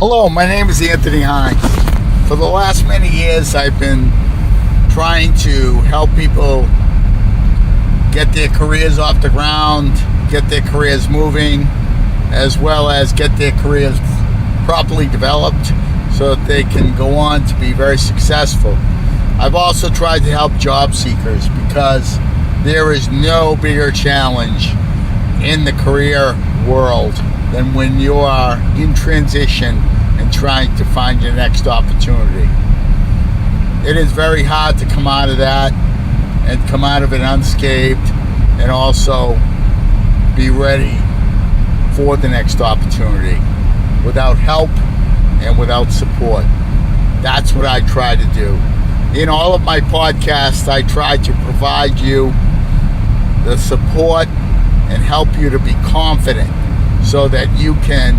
Hello, my name is Anthony Hines. For the last many years, I've been trying to help people get their careers off the ground, get their careers moving, as well as get their careers properly developed so that they can go on to be very successful. I've also tried to help job seekers because there is no bigger challenge in the career world than when you are in transition and trying to find your next opportunity. It is very hard to come out of that and come out of it unscathed and also be ready for the next opportunity without help and without support. That's what I try to do. In all of my podcasts, I try to provide you the support and help you to be confident so that you can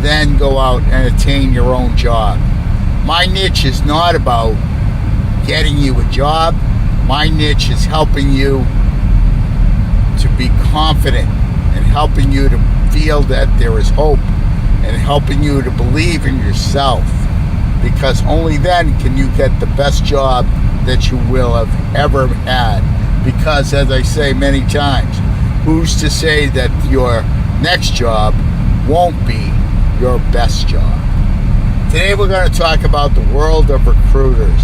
then go out and attain your own job. My niche is not about getting you a job. My niche is helping you to be confident and helping you to feel that there is hope and helping you to believe in yourself, because only then can you get the best job that you will have ever had. Because as I say many times, who's to say that your next job won't be your best job? Today we're going to talk about the world of recruiters.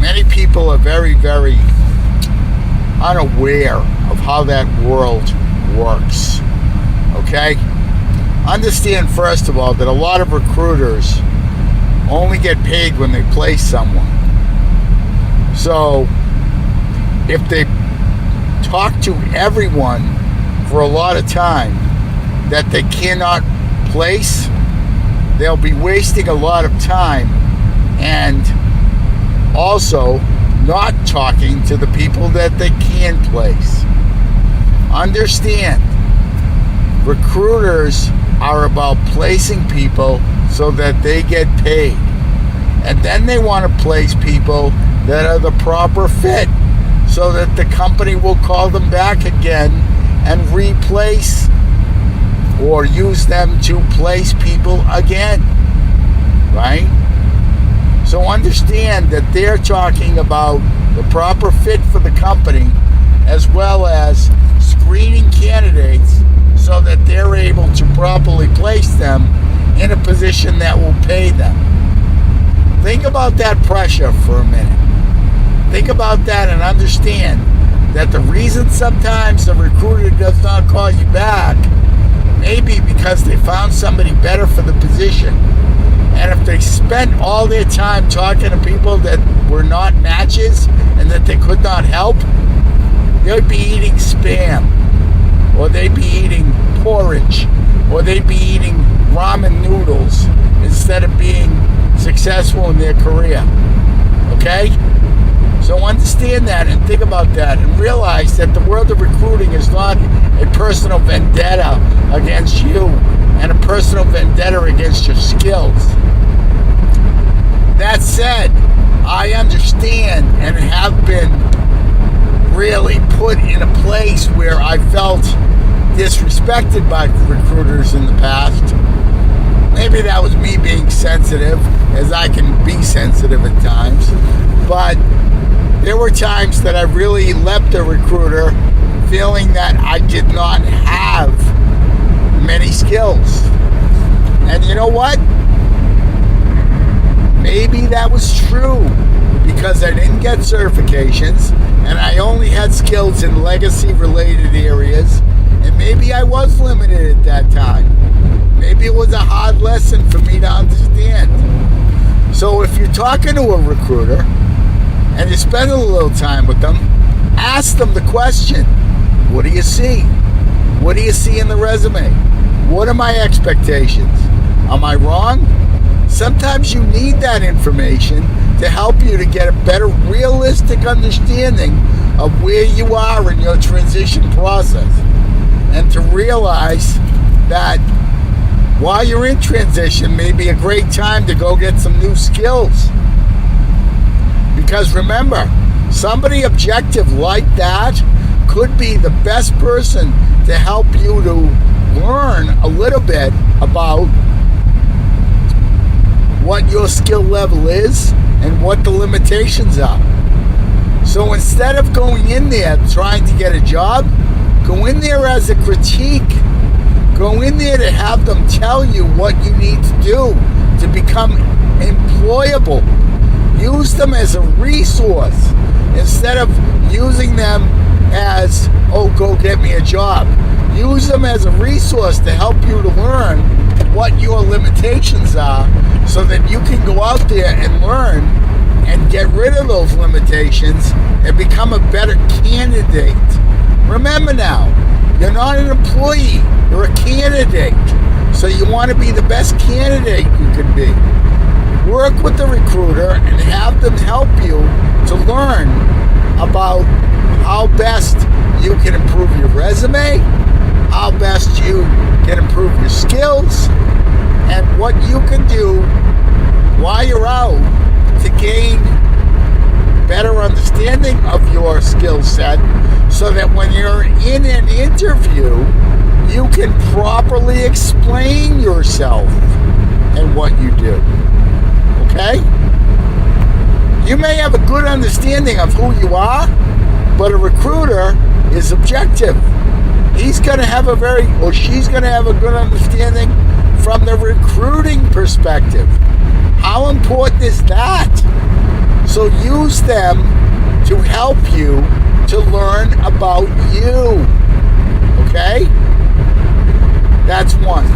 Many people are very, very unaware of how that world works. Okay? Understand first of all that a lot of recruiters only get paid when they place someone. So if they talk to everyone for a lot of time that they cannot place, they'll be wasting a lot of time and also not talking to the people that they can place. Understand, recruiters are about placing people so that they get paid. And then they want to place people that are the proper fit so that the company will call them back again and replace or use them to place people again, right? So understand that they're talking about the proper fit for the company as well as screening candidates so that they're able to properly place them in a position that will pay them. Think about that pressure for a minute. Think about that and understand that the reason sometimes the recruiter does not call you back may be because they found somebody better for the position. And if they spent all their time talking to people that were not matches and that they could not help, they'd be eating Spam, or they'd be eating porridge, or they'd be eating ramen noodles instead of being successful in their career. Okay? So understand that and think about that and realize that the world of recruiting is not a personal vendetta against you and a personal vendetta against your skills. That said, I understand and have been really put in a place where I felt disrespected by recruiters in the past. Maybe that was me being sensitive, as I can be sensitive at times, but there were times that I really leapt a recruiter feeling that I did not have many skills. And you know what? Maybe that was true because I didn't get certifications and I only had skills in legacy related areas, and maybe I was limited at that time. Maybe it was a hard lesson for me to understand. So if you're talking to a recruiter and you spend a little time with them, ask them the question, what do you see? What do you see in the resume? What are my expectations? Am I wrong? Sometimes you need that information to help you to get a better realistic understanding of where you are in your transition process, and to realize that while you're in transition may be a great time to go get some new skills. Because remember, somebody objective like that could be the best person to help you to learn a little bit about your skill level is and what the limitations are. So instead of going in there trying to get a job, go in there as a critique. Go in there to have them tell you what you need to do to become employable. Use them as a resource instead of using them as, oh, go get me a job. Use them as a resource to help you to learn what your limitations are so that you can go out there and learn and get rid of those limitations and become a better candidate. Remember now, you're not an employee, you're a candidate. So you want to be the best candidate you can be. Work with the recruiter and have them help you to learn about how best you can improve your resume, how best you can improve your skills, and what you can do while you're out to gain better understanding of your skill set so that when you're in an interview, you can properly explain yourself and what you do. Okay? You may have a good understanding of who you are, but a recruiter is objective. He's going to have she's going to have a good understanding from the recruiting perspective. How important is that? So use them to help you to learn about you. Okay? That's one.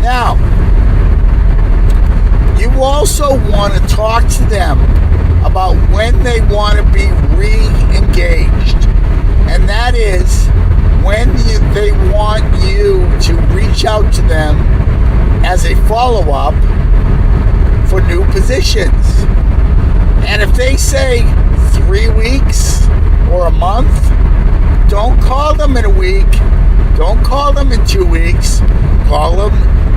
Now, you also want to talk to them about when they want to be re-engaged. And that is when they want you to reach out to them as a follow-up for new positions. And if they say 3 weeks or a month, don't call them in a week. Don't call them in 2 weeks. Call them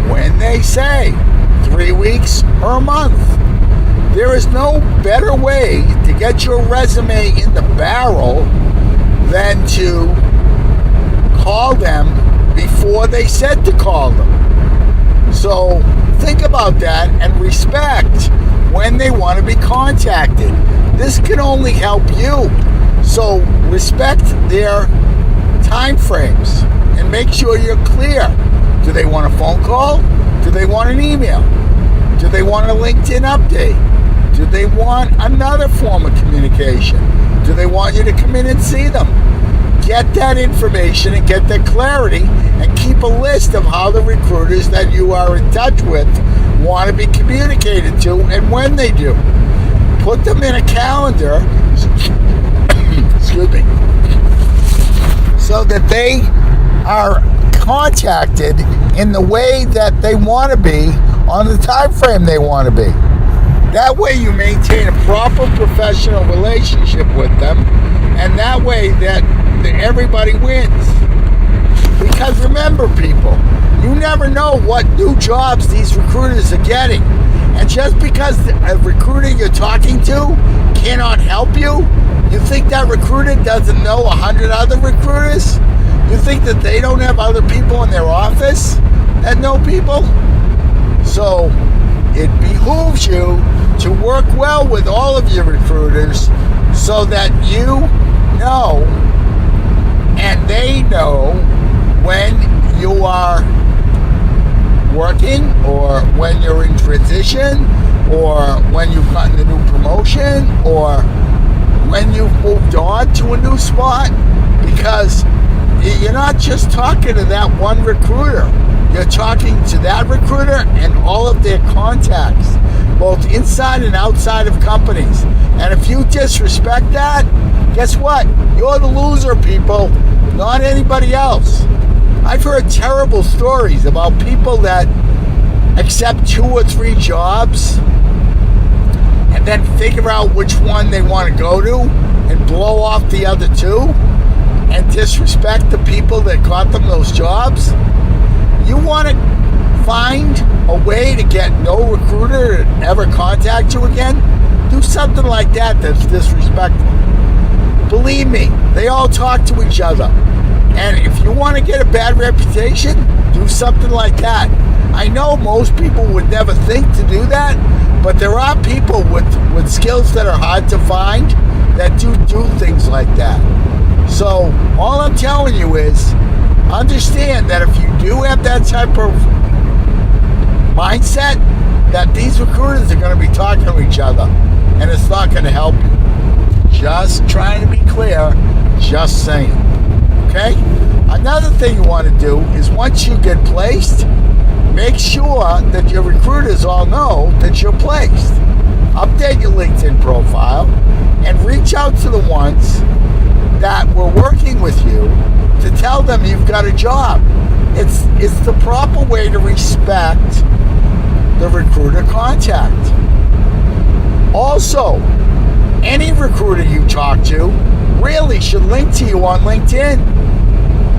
when they say 3 weeks or a month. There is no better way to get your resume in the barrel than to call them before they said to call them. So think about that and respect when they want to be contacted. This can only help you. So respect their time frames and make sure you're clear. Do they want a phone call? Do they want an email? Do they want a LinkedIn update? Do they want another form of communication? Do they want you to come in and see them? Get that information and get that clarity and keep a list of how the recruiters that you are in touch with want to be communicated to and when they do. Put them in a calendar, excuse me, so that they are contacted in the way that they want to be on the time frame they want to be. That way you maintain a proper professional relationship with them, and that way that everybody wins. Because remember, people, you never know what new jobs these recruiters are getting. And just because a recruiter you're talking to cannot help you, you think that recruiter doesn't know 100 other recruiters? You think that they don't have other people in their office that know people? So it behooves you to work well with all of your recruiters so that you know and they know when you are working or when you're in transition or when you've gotten a new promotion or when you've moved on to a new spot, because you're not just talking to that one recruiter. You're talking to that recruiter and all of their contacts, both inside and outside of companies. And if you disrespect that, guess what? You're the loser, people, not anybody else. I've heard terrible stories about people that accept 2 or 3 jobs and then figure out which one they want to go to and blow off the other 2 and disrespect the people that got them those jobs. You want to find a way to get no recruiter to ever contact you again? Do something like that that's disrespectful. Believe me, they all talk to each other. And if you want to get a bad reputation, do something like that. I know most people would never think to do that, but there are people with skills that are hard to find that do things like that. So all I'm telling you is understand that if you do have that type of mindset, that these recruiters are going to be talking to each other, and it's not going to help you. Just trying to be clear, just saying. Okay? Another thing you want to do is once you get placed, make sure that your recruiters all know that you're placed. Update your LinkedIn profile and reach out to the ones that were working with you to tell them you've got a job. It's the proper way to respect the recruiter contact. Also, any recruiter you talk to really should link to you on LinkedIn.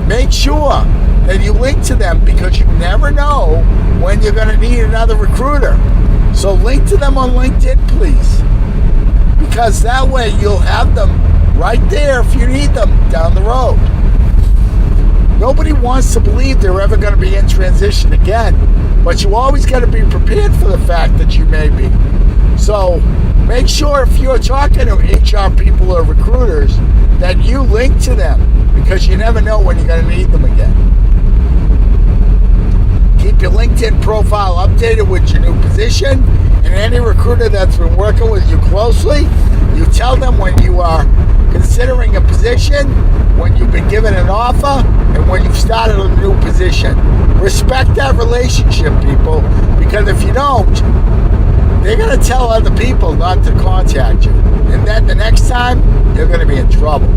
Make sure that you link to them because you never know when you're going to need another recruiter. So link to them on LinkedIn, please. Because that way you'll have them right there if you need them down the road. Nobody wants to believe they're ever going to be in transition again, but you always got to be prepared for the fact that you may be. So make sure if you're talking to HR people or recruiters that you link to them because you never know when you're going to need them again. Keep your LinkedIn profile updated with your new position, and any recruiter that's been working with you closely, you tell them when you are considering a position, when you've been given an offer, and when you've started a new position. Respect that relationship, people, because if you don't, they're going to tell other people not to contact you. And then the next time, you're going to be in trouble.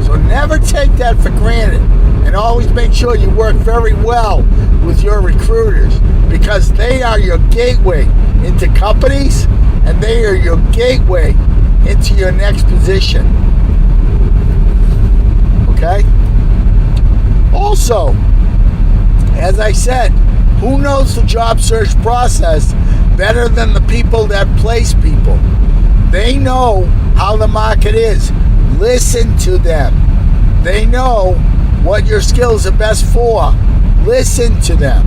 So never take that for granted. And always make sure you work very well with your recruiters because they are your gateway into companies and they are your gateway into your next position. Okay? Also, as I said, who knows the job search process better than the people that place people? They know how the market is. Listen to them. They know what your skills are best for. Listen to them.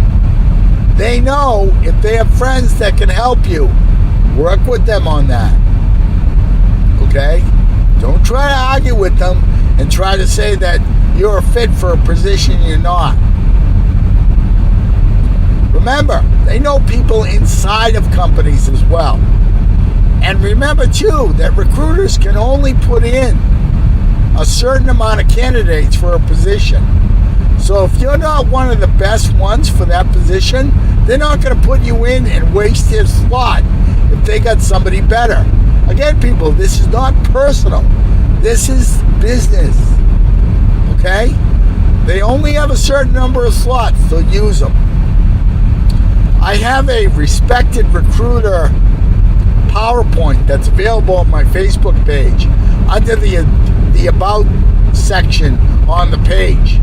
They know if they have friends that can help you. Work with them on that. Okay? Don't try to argue with them and try to say that you're a fit for a position you're not. Remember, they know people inside of companies as well. And remember, too, that recruiters can only put in a certain amount of candidates for a position. So if you're not one of the best ones for that position, they're not going to put you in and waste their slot if they got somebody better. Again, people, this is not personal. This is business. Okay? They only have a certain number of slots, so use them. I have a respected recruiter PowerPoint that's available on my Facebook page under the About section on the page.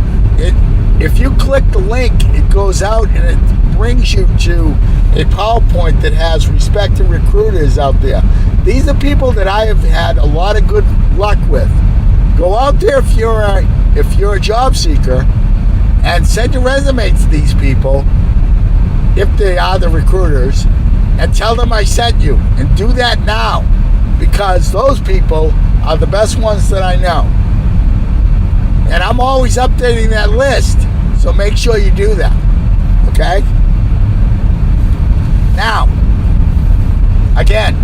If you click the link, it goes out and it brings you to a PowerPoint that has respected recruiters out there. These are people that I have had a lot of good luck with. Go out there if you're a job seeker and send your resume to these people if they are the recruiters and tell them I sent you, and do that now because those people are the best ones that I know. And I'm always updating that list, so make sure you do that. Okay? Now, again,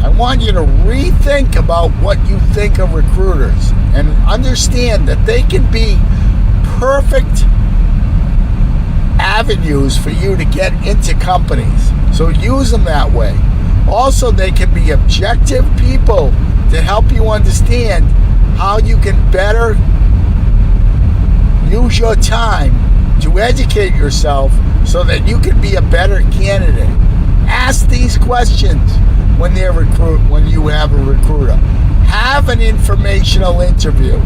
I want you to rethink about what you think of recruiters and understand that they can be perfect avenues for you to get into companies. So use them that way. Also, they can be objective people to help you understand how you can better use your time to educate yourself so that you can be a better candidate. Ask these questions when you have a recruiter. Have an informational interview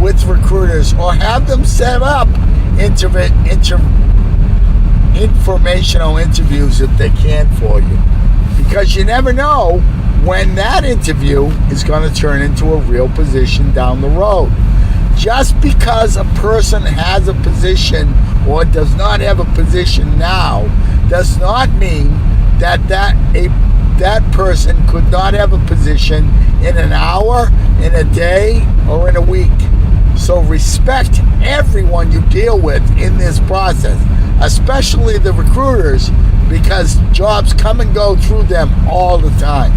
with recruiters or have them set up informational interviews if they can for you. Because you never know when that interview is going to turn into a real position down the road. Just because a person has a position or does not have a position now does not mean that person could not have a position in an hour, in a day, or in a week. So respect everyone you deal with in this process, especially the recruiters, because jobs come and go through them all the time.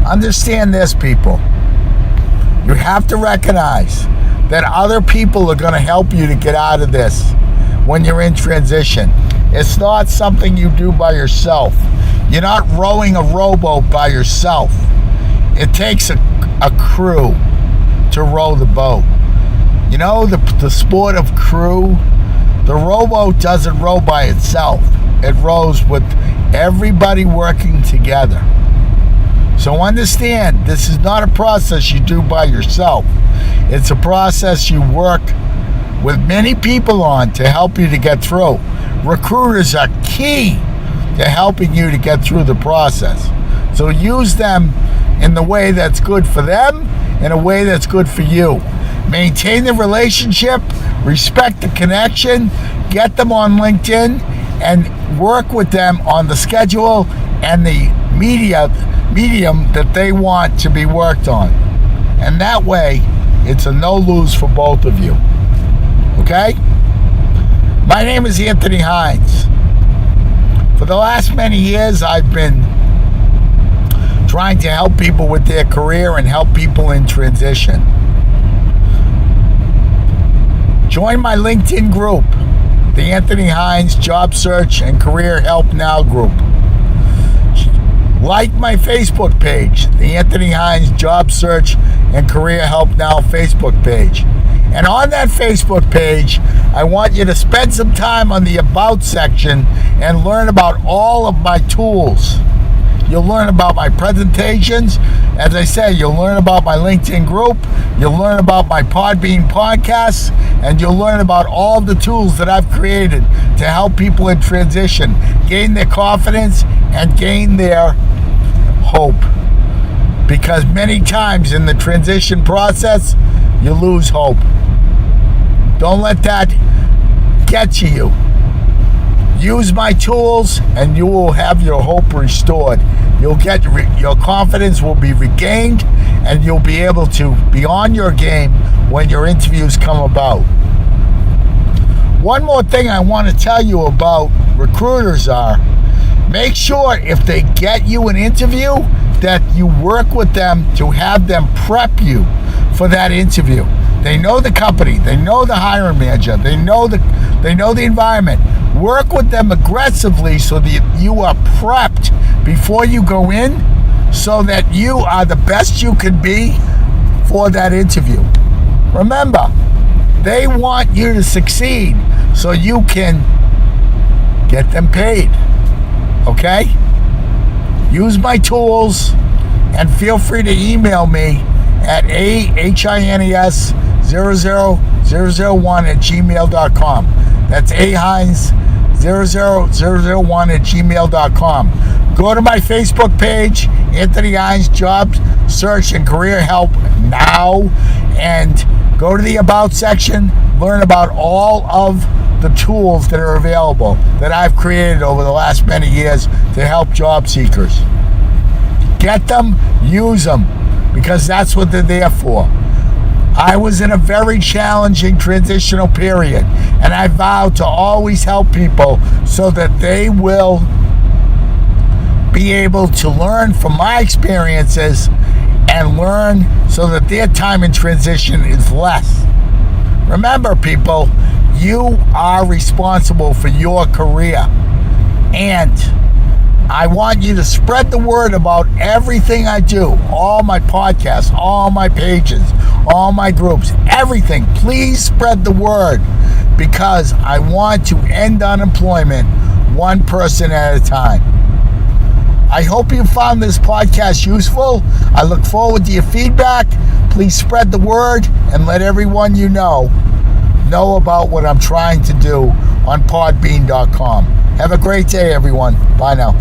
Understand this, people. You have to recognize that other people are going to help you to get out of this when you're in transition. It's not something you do by yourself. You're not rowing a rowboat by yourself. It takes a crew to row the boat. You know, the sport of crew, the rowboat doesn't row by itself. It rows with everybody working together. So understand, this is not a process you do by yourself. It's a process you work with many people on to help you to get through. Recruiters are key to helping you to get through the process. So use them in the way that's good for them, in a way that's good for you. Maintain the relationship, respect the connection, get them on LinkedIn, and work with them on the schedule and the medium that they want to be worked on. And that way, it's a no-lose for both of you. Okay? My name is Anthony Hines. For the last many years, I've been trying to help people with their career and help people in transition. Join my LinkedIn group, the Anthony Hines Job Search and Career Help Now group. Like my Facebook page, the Anthony Hines Job Search and Career Help Now Facebook page. And on that Facebook page, I want you to spend some time on the About section and learn about all of my tools. You'll learn about my presentations. As I said, you'll learn about my LinkedIn group. You'll learn about my Podbean podcasts. And you'll learn about all of the tools that I've created to help people in transition gain their confidence and gain their hope. Because many times in the transition process, you lose hope. Don't let that get to you. Use my tools and you will have your hope restored. You'll get your confidence will be regained, and you'll be able to be on your game when your interviews come about. One more thing I want to tell you about recruiters are, make sure if they get you an interview that you work with them to have them prep you for that interview. They know the company, they know the hiring manager, they know the environment. Work with them aggressively so that you are prepped before you go in, so that you are the best you can be for that interview. Remember, they want you to succeed so you can get them paid. Okay? Use my tools and feel free to email me at ahines00001@gmail.com. That's ahines00001@gmail.com. Go to my Facebook page, Anthony Hines Job Search and Career Help Now, and go to the About section. Learn about all of the tools that are available that I've created over the last many years to help job seekers. Get them, use them, because that's what they're there for. I was in a very challenging transitional period, and I vowed to always help people so that they will be able to learn from my experiences and learn so that their time in transition is less. Remember, people, you are responsible for your career, and I want you to spread the word about everything I do, all my podcasts, all my pages, all my groups, everything. Please spread the word, because I want to end unemployment one person at a time. I hope you found this podcast useful. I look forward to your feedback. Please spread the word and let everyone you know about what I'm trying to do on podbean.com. Have a great day, everyone. Bye now.